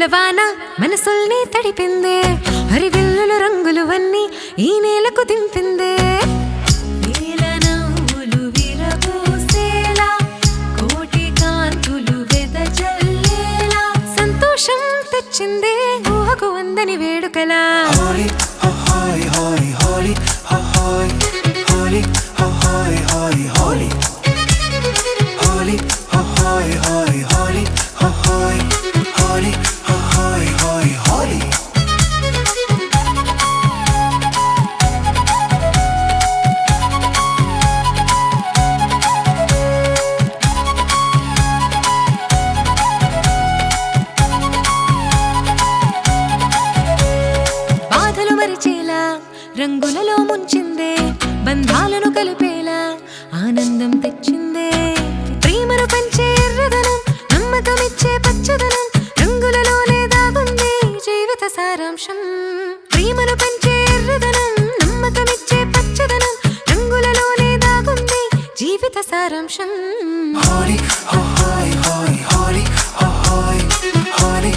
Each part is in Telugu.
రంగుల వాన మనసుల్ని తడిపిందే హరివిల్లుల రంగులువన్నీ ఈ నేలకు దింపిందే నీల నవ్వులు విరబూసేలా కోటి కాంతులు వెదజల్లేలా సంతోషం తెచ్చిందే ఊహకు అందని వేడుకలా హోలీ హోయ్ హోయ్ హోలీ హోయ్ హోలీ హోయ్ హోయ్ హోలీ హోలీ హోయ్ హోయ్ హోలీ హోయ్ హోలీ హోయ్ హోయ్ హోలీ బాధలు మరిచేలా రంగులలో ముంచిందే బంధాలను కలిపేలా ఆనందం తెచ్చిందే ప్రేమను పంచే ఎర్రదనం నమ్మకమిచ్చే పచ్చదనం రంగులలోనే దాగుంది జీవిత సారాంశం ప్రేమను పంచే ఎర్రదనం నమ్మకమిచ్చే పచ్చదనం రంగులలోనే దాగుంది జీవిత సారాంశం హోలీ హోయ్ హోయ్ హోలీ హోయ్ హోలీ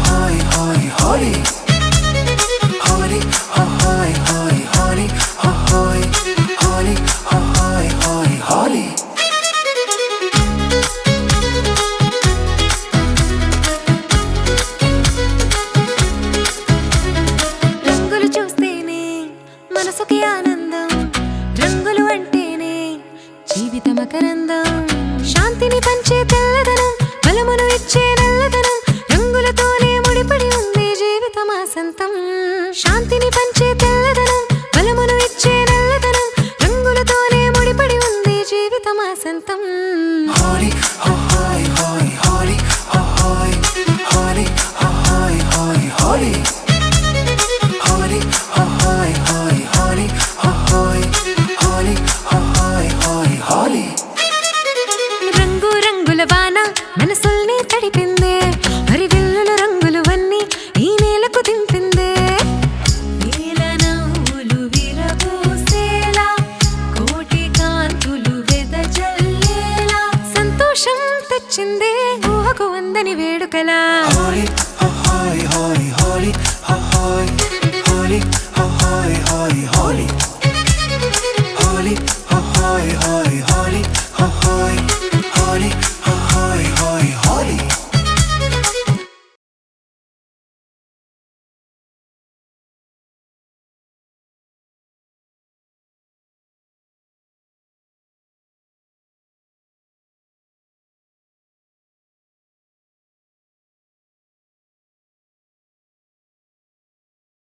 హోయ్ హోయ్ హోలీ హోలీ హోయ్ హోయ్ హోలీ హోయ్ హోలీ హోయ్ హోయ్ హోలీ రంగులు చూస్తేనే మనసుకి ఆనందం రంగులు అంటేనే జీవిత మకరందం శాంతిని పంచే తెల్లదనం బలమును ఇచ్చే నల్లదనం రంగులతోనే ముడిపడి ఉంది జీవితం ఆసంతం శాంతిని పంచే తెల్లదనం బలమును ఇచ్చే నల్లదనం రంగులతోనే ముడిపడి ఉంది జీవితం ఆసంతం హోలీ హోయ్ హోయ్ హోలీ హోయ్ హోలీ హోయ్ హోయ్ హోలీ హోలీ హోయ్ హోయ్ హోలీ హోయ్ హోలీ హోయ్ హోయ్ హోలీ రంగు రంగుల వాన మనసుల్ని తడిపిందే హరివిల్లుల రంగులువన్నీ ఈ నేలకు దింపిందే నీల నవ్వులు విరబూసేలా కోటి కాంతులు వెదజల్లేలా సంతోషం తెచ్చిందే ఊహకు అందని వేడుకలా హోలీ హోయ్ హోయ్ హోలీ హోయ్